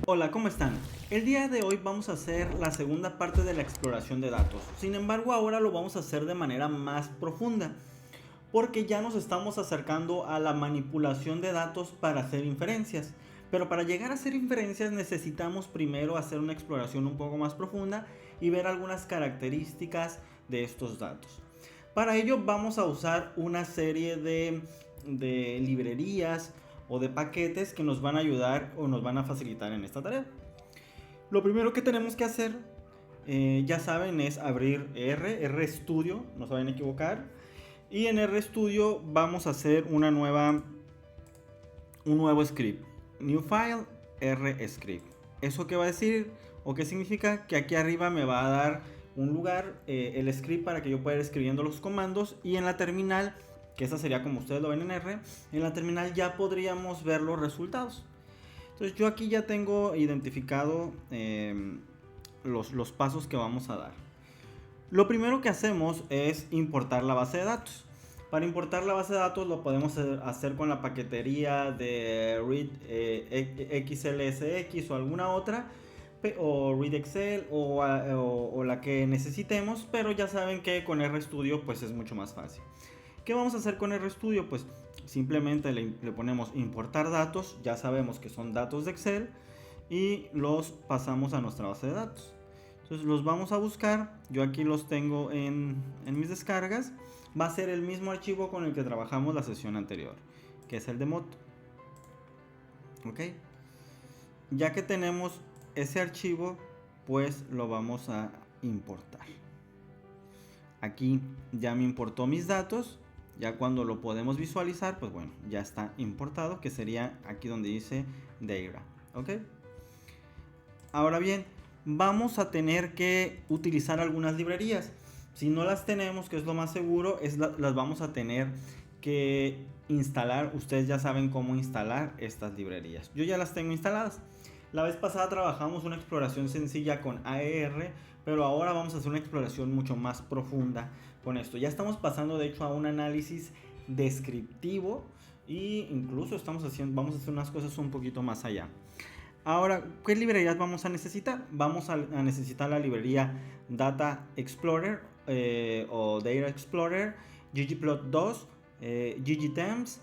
Hola, ¿cómo están? El día de hoy vamos a hacer la segunda parte de la exploración de datos. Sin embargo, ahora lo vamos a hacer de manera más profunda, porque ya nos estamos acercando a la manipulación de datos para hacer inferencias. Pero para llegar a hacer inferencias necesitamos primero hacer una exploración un poco más profunda y ver algunas características de estos datos. Para ello vamos a usar una serie de librerías o de paquetes que nos van a ayudar o nos van a facilitar en esta tarea. Lo primero que tenemos que hacer, ya saben, es abrir RStudio, no se vayan a equivocar. Y en RStudio vamos a hacer un nuevo script. New file, RScript. ¿Eso qué va a decir o qué significa? Que aquí arriba me va a dar un lugar, el script, para que yo pueda ir escribiendo los comandos, y en la terminal, que esa sería como ustedes lo ven en R, en la terminal ya podríamos ver los resultados. Entonces yo aquí ya tengo identificado los pasos que vamos a dar. Lo primero que hacemos es importar la base de datos. Para importar la base de datos lo podemos hacer con la paquetería de Read XLSX o alguna otra, o Read Excel o la que necesitemos, pero ya saben que con RStudio pues es mucho más fácil. ¿Qué vamos a hacer con RStudio? Pues simplemente le ponemos importar datos, ya sabemos que son datos de Excel, y los pasamos a nuestra base de datos. Entonces los vamos a buscar, yo aquí los tengo en mis descargas. Va a ser el mismo archivo con el que trabajamos la sesión anterior, que es el de Moto. Ok, ya que tenemos ese archivo, pues lo vamos a importar. Aquí ya me importó mis datos. Ya cuando lo podemos visualizar, pues bueno, ya está importado, que sería aquí donde dice Data. Ok, ahora bien, vamos a tener que utilizar algunas librerías. Si no las tenemos, que es lo más seguro, las vamos a tener que instalar. Ustedes ya saben cómo instalar estas librerías. Yo ya las tengo instaladas. La vez pasada trabajamos una exploración sencilla con AER, pero ahora vamos a hacer una exploración mucho más profunda con esto. Ya estamos pasando de hecho a un análisis descriptivo, e incluso vamos a hacer unas cosas un poquito más allá. Ahora, ¿qué librerías vamos a necesitar? Vamos a necesitar la librería Data Explorer o Data Explorer, ggplot2, ggtemps,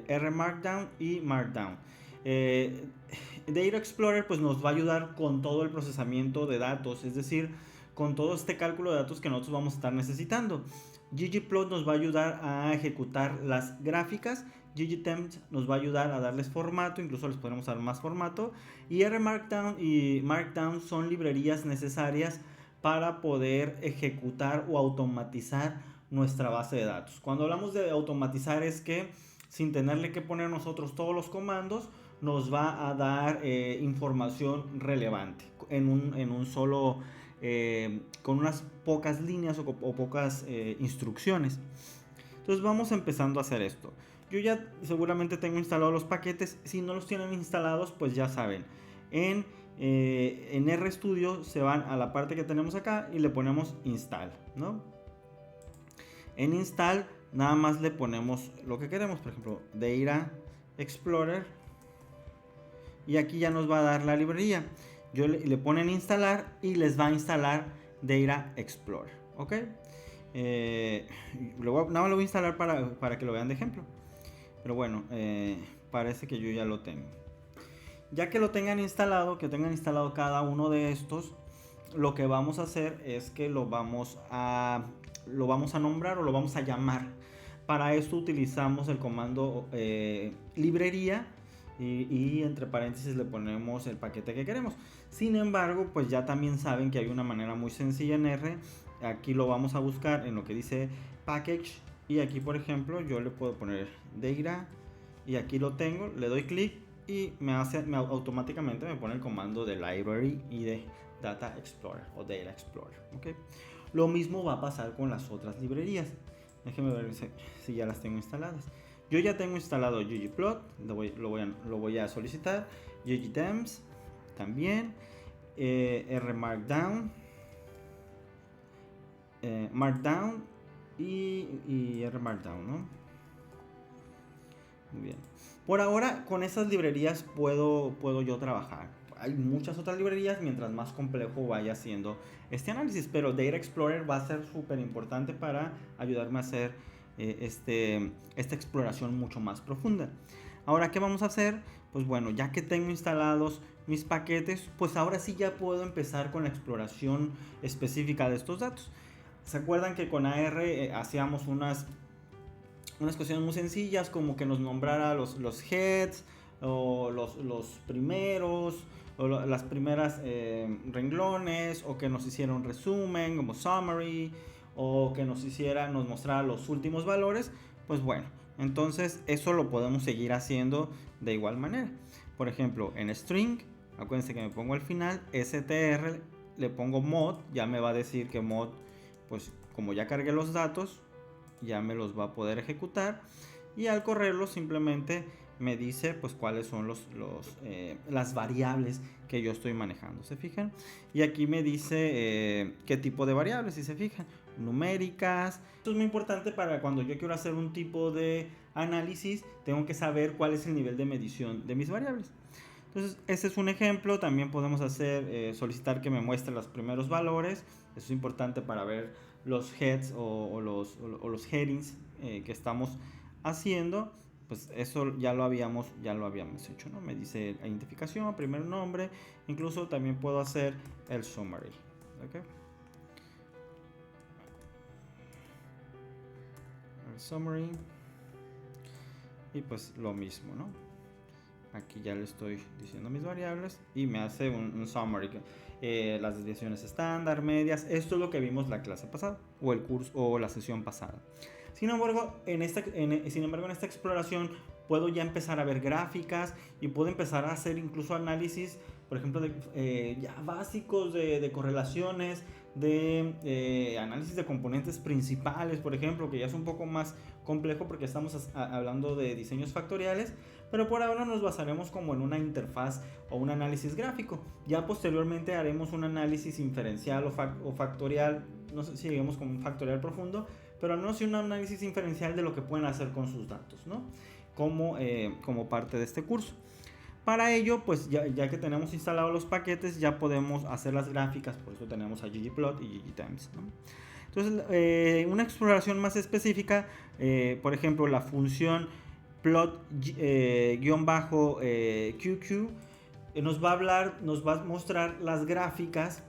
rmarkdown y markdown. Data Explorer pues nos va a ayudar con todo el procesamiento de datos, es decir, con todo este cálculo de datos que nosotros vamos a estar necesitando. ggplot nos va a ayudar a ejecutar las gráficas. ggtemp nos va a ayudar a darles formato, incluso les podemos dar más formato. Y rmarkdown y markdown son librerías necesarias para poder ejecutar o automatizar nuestra base de datos. Cuando hablamos de automatizar es que sin tenerle que poner nosotros todos los comandos, nos va a dar información relevante en un solo, con unas pocas líneas o pocas instrucciones. Entonces vamos empezando a hacer esto. Yo ya seguramente tengo instalados los paquetes. Si no los tienen instalados, pues ya saben, en RStudio se van a la parte que tenemos acá y le ponemos install, ¿no? En install nada más le ponemos lo que queremos, por ejemplo, Data Explorer, y aquí ya nos va a dar la librería. Le ponen instalar y les va a instalar Data Explorer, ¿ok? Nada más lo voy a instalar para que lo vean de ejemplo. Pero bueno, parece que yo ya lo tengo. Ya que lo tengan instalado, que tengan instalado cada uno de estos, lo que vamos a hacer es que lo vamos a nombrar o lo vamos a llamar. Para esto utilizamos el comando librería y entre paréntesis le ponemos el paquete que queremos. Sin embargo, pues ya también saben que hay una manera muy sencilla en R. Aquí lo vamos a buscar en lo que dice package, y aquí por ejemplo yo le puedo poner data y aquí lo tengo, le doy clic y automáticamente me pone el comando de library y de Data Explorer o Data Explorer. ¿Okay? Lo mismo va a pasar con las otras librerías. Déjenme ver si ya las tengo instaladas. Yo ya tengo instalado ggplot, lo voy a solicitar. ggtemps también, rmarkdown, markdown y rmarkdown, ¿no? Muy bien. Por ahora con esas librerías puedo yo trabajar. hay muchas otras librerías mientras más complejo vaya siendo este análisis, pero Data Explorer va a ser súper importante para ayudarme a hacer esta exploración mucho más profunda. Ahora, ¿qué vamos a hacer? Pues bueno, ya que tengo instalados mis paquetes, pues ahora sí ya puedo empezar con la exploración específica de estos datos. ¿Se acuerdan que con AR hacíamos unas cuestiones muy sencillas, como que nos nombrara los heads o los primeros o las primeras renglones, o que nos hiciera un resumen como summary, o que nos mostrara los últimos valores? Pues bueno, entonces eso lo podemos seguir haciendo de igual manera. Por ejemplo, en string, acuérdense que me pongo al final str, le pongo mod, ya me va a decir que mod, pues como ya cargué los datos, ya me los va a poder ejecutar, y al correrlos simplemente me dice pues cuáles son las variables que yo estoy manejando. ¿Se fijan? Y aquí me dice qué tipo de variables, si se fijan, numéricas. Esto es muy importante para cuando yo quiero hacer un tipo de análisis, tengo que saber cuál es el nivel de medición de mis variables. Entonces, este es un ejemplo. También podemos hacer solicitar que me muestre los primeros valores. Eso es importante para ver los heads o los headings que estamos haciendo. Pues eso ya lo habíamos hecho, ¿no? Me dice identificación, primer nombre. Incluso también puedo hacer el summary. ¿Okay? El summary. Y pues lo mismo, ¿no? Aquí ya le estoy diciendo mis variables y me hace un summary. Las desviaciones estándar, medias. Esto es lo que vimos la clase pasada o el curso o la sesión pasada. Sin embargo, en esta exploración puedo ya empezar a ver gráficas y puedo empezar a hacer incluso análisis, por ejemplo, ya básicos de correlaciones, de análisis de componentes principales, por ejemplo, que ya es un poco más complejo porque estamos hablando de diseños factoriales, pero por ahora nos basaremos como en una interfaz o un análisis gráfico. Ya posteriormente haremos un análisis inferencial o factorial, no sé si lleguemos con un factorial profundo, pero al menos un análisis inferencial de lo que pueden hacer con sus datos, ¿no? Como parte de este curso. Para ello, pues ya que tenemos instalados los paquetes, ya podemos hacer las gráficas, por eso tenemos a ggplot y ggtimes, ¿no? Entonces, una exploración más específica, por ejemplo, la función plot QQ nos va a mostrar las gráficas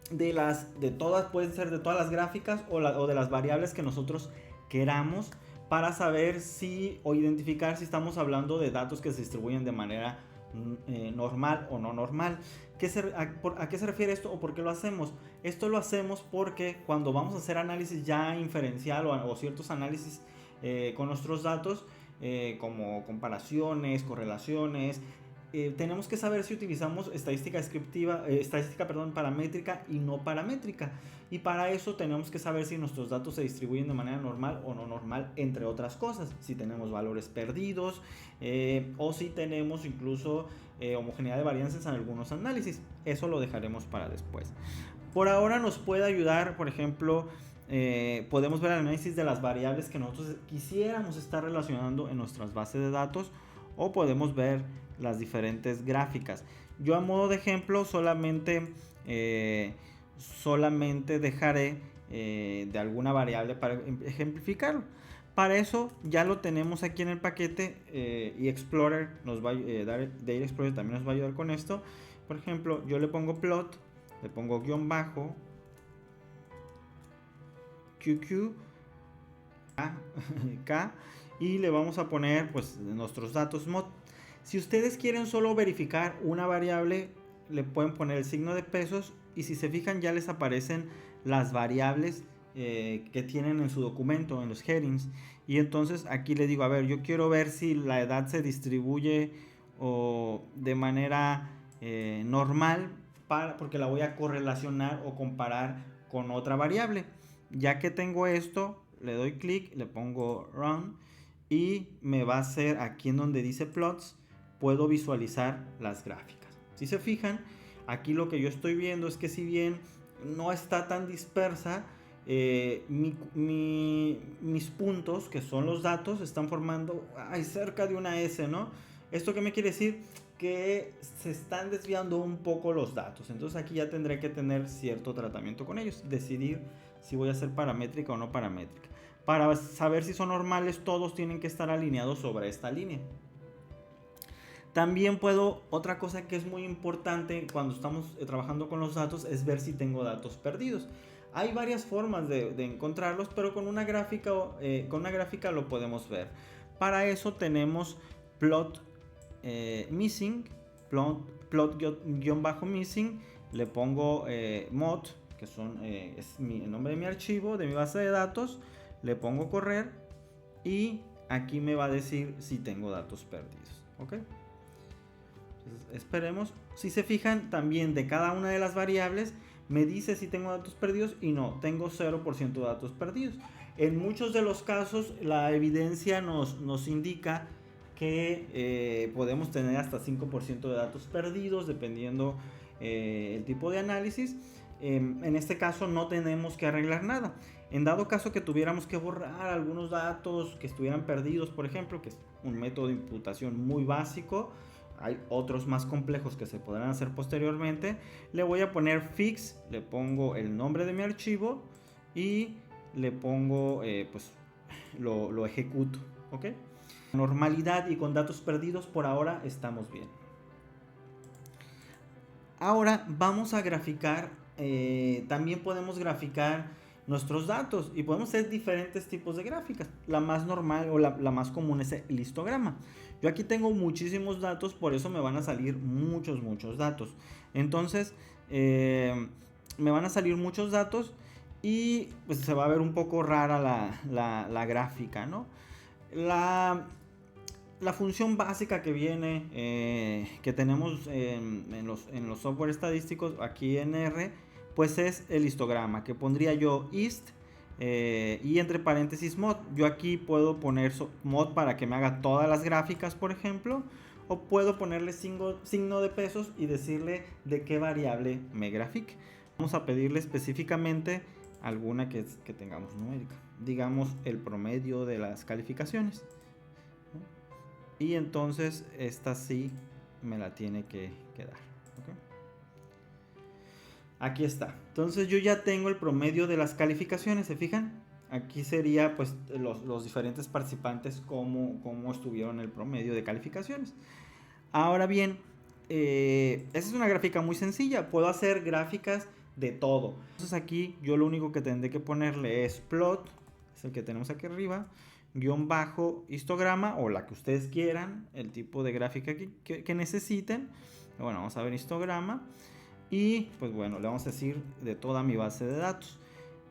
de todas, pueden ser de todas las gráficas o de las variables que nosotros queramos, para saber si o identificar si estamos hablando de datos que se distribuyen de manera normal o no normal. ¿A qué se refiere esto o por qué lo hacemos? Esto lo hacemos porque cuando vamos a hacer análisis ya inferencial o ciertos análisis con nuestros datos, como comparaciones, correlaciones, tenemos que saber si utilizamos estadística paramétrica y no paramétrica, y para eso tenemos que saber si nuestros datos se distribuyen de manera normal o no normal, entre otras cosas, si tenemos valores perdidos o si tenemos incluso homogeneidad de varianzas en algunos análisis. Eso lo dejaremos para después. Por ahora nos puede ayudar, por ejemplo, podemos ver el análisis de las variables que nosotros quisiéramos estar relacionando en nuestras bases de datos, o podemos ver las diferentes gráficas. Yo a modo de ejemplo solamente dejaré de alguna variable para ejemplificarlo. Para eso ya lo tenemos aquí en el paquete y Explorer nos va a Data Explorer también nos va a ayudar con esto. Por ejemplo, yo le pongo plot, le pongo guión bajo QQ K y le vamos a poner pues nuestros datos mod. Si ustedes quieren solo verificar una variable, le pueden poner el signo de pesos, y si se fijan ya les aparecen las variables que tienen en su documento, en los headings. Y entonces aquí le digo, a ver, yo quiero ver si la edad se distribuye de manera normal, porque la voy a correlacionar o comparar con otra variable. Ya que tengo esto, le doy clic, le pongo run y me va a hacer aquí en donde dice plots, puedo visualizar las gráficas. Si se fijan, aquí lo que yo estoy viendo es que si bien no está tan dispersa, mis puntos, que son los datos, están formando cerca de una S, ¿no? ¿Esto qué me quiere decir? que se están desviando un poco los datos. Entonces aquí ya tendré que tener cierto tratamiento con ellos, decidir si voy a hacer paramétrica o no paramétrica. Para saber si son normales, todos tienen que estar alineados sobre esta línea. También puedo, otra cosa que es muy importante cuando estamos trabajando con los datos es ver si tengo datos perdidos. Hay varias formas de encontrarlos, pero con una gráfica lo podemos ver. Para eso tenemos plot missing, plot-missing, le pongo mod, que es el nombre de mi archivo, de mi base de datos, le pongo correr y aquí me va a decir si tengo datos perdidos. ¿Ok? Entonces, esperemos. Si se fijan, también de cada una de las variables me dice si tengo datos perdidos y no, tengo 0% de datos perdidos. En muchos de los casos la evidencia nos indica que podemos tener hasta 5% de datos perdidos dependiendo el tipo de análisis. En este caso no tenemos que arreglar nada. En dado caso que tuviéramos que borrar algunos datos que estuvieran perdidos, por ejemplo, que es un método de imputación muy básico, hay otros más complejos que se podrán hacer posteriormente, le voy a poner fix, le pongo el nombre de mi archivo y le pongo pues lo ejecuto. ¿Ok? Normalidad y con datos perdidos por ahora estamos bien. Ahora vamos a graficar, también podemos graficar nuestros datos y podemos hacer diferentes tipos de gráficas. La más normal o la más común es el histograma. Yo aquí tengo muchísimos datos, por eso me van a salir muchos datos. Entonces me van a salir muchos datos y pues se va a ver un poco rara la gráfica, ¿no? La función básica que viene, que tenemos en los software estadísticos aquí en R, pues es el histograma, que pondría yo hist y entre paréntesis mod. Yo aquí puedo poner mod para que me haga todas las gráficas, por ejemplo, o puedo ponerle signo de pesos y decirle de qué variable me grafique. Vamos a pedirle específicamente alguna que tengamos numérica, digamos el promedio de las calificaciones. Y entonces esta sí me la tiene que dar. ¿Okay? Aquí está. Entonces yo ya tengo el promedio de las calificaciones. ¿Se fijan? Aquí sería pues los diferentes participantes cómo estuvieron el promedio de calificaciones. Ahora bien, esa es una gráfica muy sencilla. Puedo hacer gráficas de todo. Entonces aquí yo lo único que tendré que ponerle es plot, es el que tenemos aquí arriba, guión bajo histograma o la que ustedes quieran, el tipo de gráfica que necesiten. Bueno, vamos a ver histograma y pues bueno, le vamos a decir de toda mi base de datos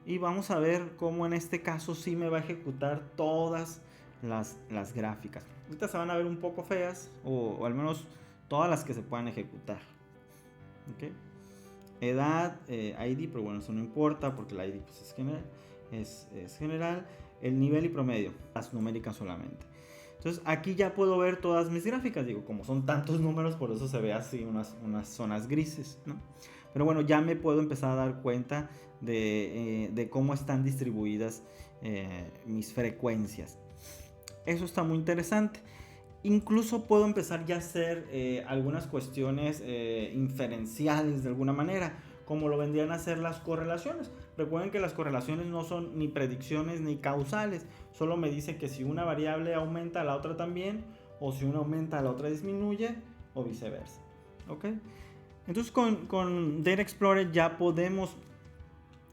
y vamos a ver cómo en este caso sí me va a ejecutar todas las gráficas. Ahorita se van a ver un poco feas o al menos todas las que se puedan ejecutar. ¿Okay? Edad, ID, pero bueno, eso no importa porque la ID pues, es general. El nivel y promedio, las numéricas solamente. Entonces aquí ya puedo ver todas mis gráficas. Digo, como son tantos números, por eso se ve así unas zonas grises, ¿no? Pero bueno, ya me puedo empezar a dar cuenta de cómo están distribuidas mis frecuencias. Eso está muy interesante. Incluso puedo empezar ya a hacer algunas cuestiones inferenciales de alguna manera, como lo vendrían a ser las correlaciones. Recuerden que las correlaciones no son ni predicciones ni causales, solo me dice que si una variable aumenta, la otra también, o si una aumenta, la otra disminuye, o viceversa. ¿Ok? Entonces con Data Explorer ya podemos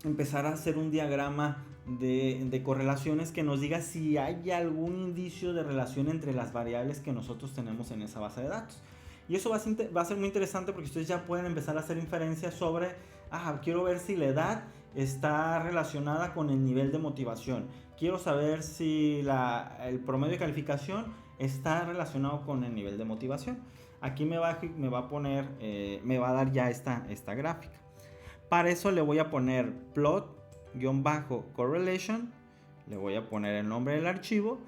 empezar a hacer un diagrama de correlaciones que nos diga si hay algún indicio de relación entre las variables que nosotros tenemos en esa base de datos. Y eso va a ser muy interesante porque ustedes ya pueden empezar a hacer inferencias sobre, quiero ver si la edad está relacionada con el nivel de motivación. Quiero saber si el promedio de calificación está relacionado con el nivel de motivación. Aquí me va a poner, me va a dar ya esta gráfica. Para eso le voy a poner plot-correlation, le voy a poner el nombre del archivo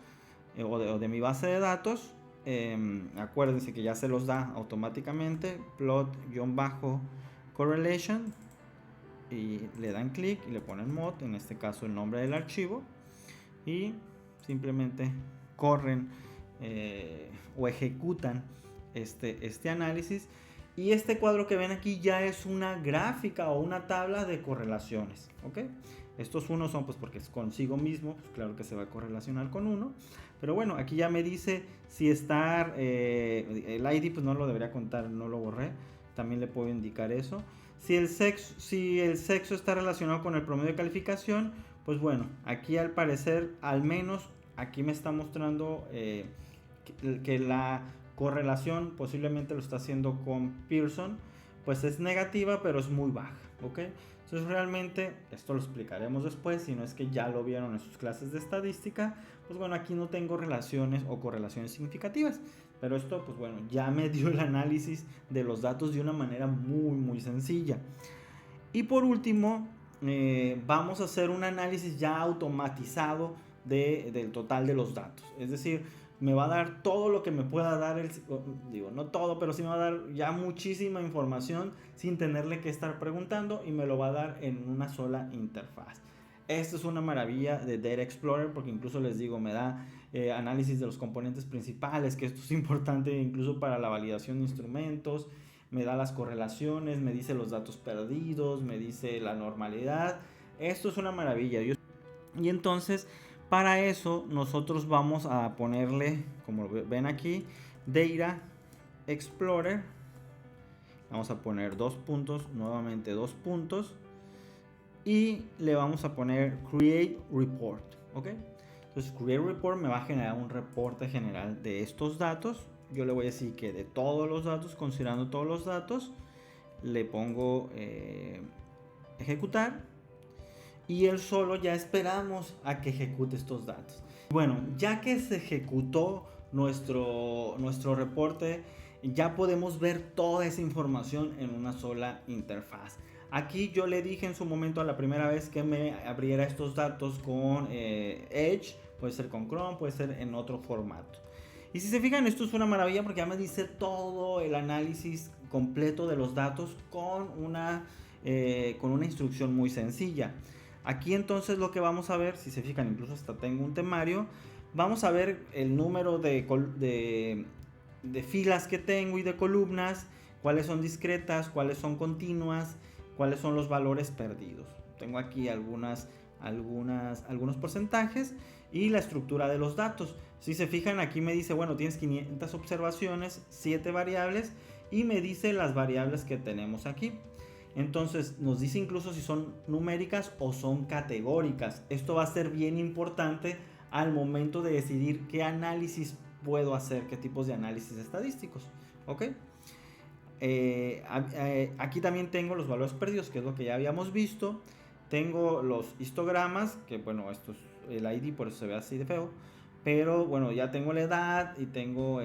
o de mi base de datos. Acuérdense que ya se los da automáticamente, plot-correlation, y le dan clic y le ponen mod, en este caso el nombre del archivo, y simplemente corren o ejecutan este análisis. Y este cuadro que ven aquí ya es una gráfica o una tabla de correlaciones, ¿ok? Estos unos son pues porque es consigo mismo, pues claro que se va a correlacionar con uno. Pero bueno, aquí ya me dice si está, el ID pues no lo debería contar, no lo borré. También le puedo indicar eso. Si el sexo está relacionado con el promedio de calificación, pues bueno, aquí al parecer, al menos aquí me está mostrando que la correlación posiblemente lo está haciendo con Pearson, pues es negativa, pero es muy baja, ¿ok? Entonces realmente, esto lo explicaremos después, si no es que ya lo vieron en sus clases de estadística, pues bueno, aquí no tengo relaciones o correlaciones significativas, pero esto, pues bueno, ya me dio el análisis de los datos de una manera muy sencilla. Y por último, vamos a hacer un análisis ya automatizado del total de los datos, es decir, me va a dar todo lo que me pueda dar, digo, no todo, pero sí me va a dar ya muchísima información sin tenerle que estar preguntando y me lo va a dar en una sola interfaz. Esto es una maravilla de Data Explorer porque incluso les digo, me da análisis de los componentes principales, que esto es importante incluso para la validación de instrumentos, me da las correlaciones, me dice los datos perdidos, me dice la normalidad. Esto es una maravilla. Y entonces, para eso nosotros vamos a ponerle, como ven aquí, Data Explorer. Vamos a poner 2 puntos, nuevamente 2 puntos. Y le vamos a poner Create Report, ¿ok? Entonces Create Report me va a generar un reporte general de estos datos. Yo le voy a decir que de todos los datos, considerando todos los datos, le pongo ejecutar. Y él solo ya esperamos a que ejecute estos datos. Bueno, ya que se ejecutó nuestro reporte, ya podemos ver toda esa información en una sola interfaz. Aquí yo le dije en su momento a la primera vez que me abriera estos datos con Edge, puede ser con Chrome, puede ser en otro formato. Y si se fijan, esto es una maravilla porque ya me dice todo el análisis completo de los datos con una instrucción muy sencilla. Aquí entonces lo que vamos a ver, si se fijan, incluso hasta tengo un temario, vamos a ver el número de filas que tengo y de columnas, cuáles son discretas, cuáles son continuas, cuáles son los valores perdidos. Tengo aquí algunos porcentajes y la estructura de los datos. Si se fijan, aquí me dice, bueno, tienes 500 observaciones, 7 variables y me dice las variables que tenemos aquí. Entonces nos dice incluso si son numéricas o son categóricas. Esto va a ser bien importante al momento de decidir qué análisis puedo hacer, qué tipos de análisis estadísticos. ¿Ok? Aquí también tengo los valores perdidos, que es lo que ya habíamos visto. Tengo los histogramas, que bueno, esto es el ID, por eso se ve así de feo. Pero bueno, ya tengo la edad y tengo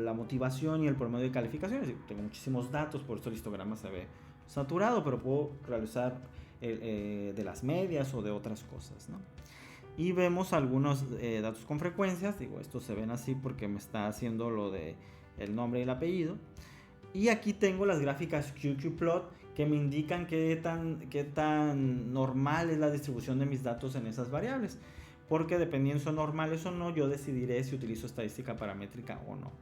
la motivación y el promedio de calificaciones. Tengo muchísimos datos, por eso el histograma se ve saturado, pero puedo realizar de las medias o de otras cosas, ¿no? Y vemos algunos datos con frecuencias. Digo, estos se ven así porque me está haciendo lo de el nombre y el apellido. Y aquí tengo las gráficas QQplot que me indican qué tan normal es la distribución de mis datos en esas variables, porque dependiendo si son normales o no, yo decidiré si utilizo estadística paramétrica o no.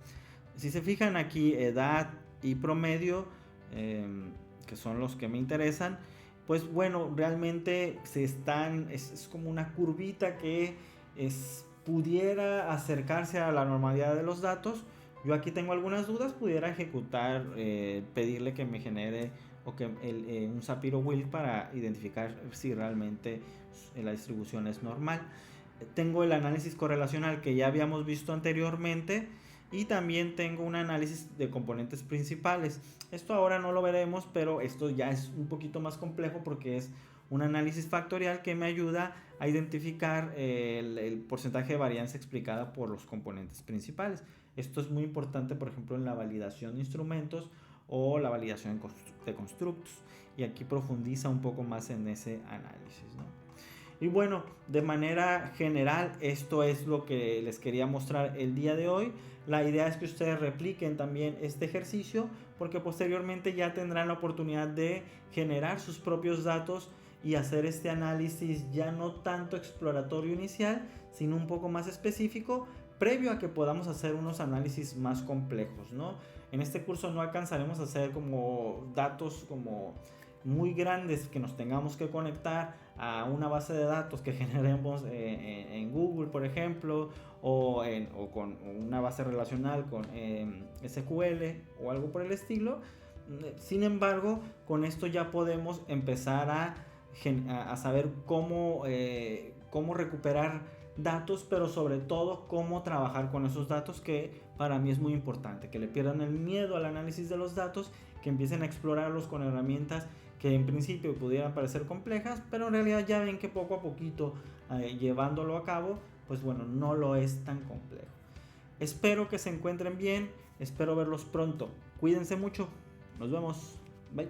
Si se fijan aquí, edad y promedio, que son los que me interesan, pues bueno, realmente es como una curvita que pudiera acercarse a la normalidad de los datos. Yo aquí tengo algunas dudas, pudiera ejecutar, pedirle que me genere un Shapiro-Wilk para identificar si realmente la distribución es normal. Tengo el análisis correlacional que ya habíamos visto anteriormente y también tengo un análisis de componentes principales. Esto ahora no lo veremos, pero esto ya es un poquito más complejo porque es un análisis factorial que me ayuda a identificar el porcentaje de varianza explicada por los componentes principales. Esto es muy importante, por ejemplo, en la validación de instrumentos o la validación de constructos. Y aquí profundiza un poco más en ese análisis, ¿no? Y bueno, de manera general, esto es lo que les quería mostrar el día de hoy. La idea es que ustedes repliquen también este ejercicio porque posteriormente ya tendrán la oportunidad de generar sus propios datos y hacer este análisis ya no tanto exploratorio inicial, sino un poco más específico, previo a que podamos hacer unos análisis más complejos, ¿no? En este curso no alcanzaremos a hacer como datos como muy grandes que nos tengamos que conectar a una base de datos que generemos en Google, por ejemplo, o con una base relacional con SQL o algo por el estilo. Sin embargo, con esto ya podemos empezar a saber cómo recuperar datos, pero sobre todo cómo trabajar con esos datos, que para mí es muy importante, que le pierdan el miedo al análisis de los datos, que empiecen a explorarlos con herramientas que en principio pudieran parecer complejas, pero en realidad ya ven que poco a poquito llevándolo a cabo, pues bueno, no lo es tan complejo. Espero que se encuentren bien, espero verlos pronto. Cuídense mucho, nos vemos, bye.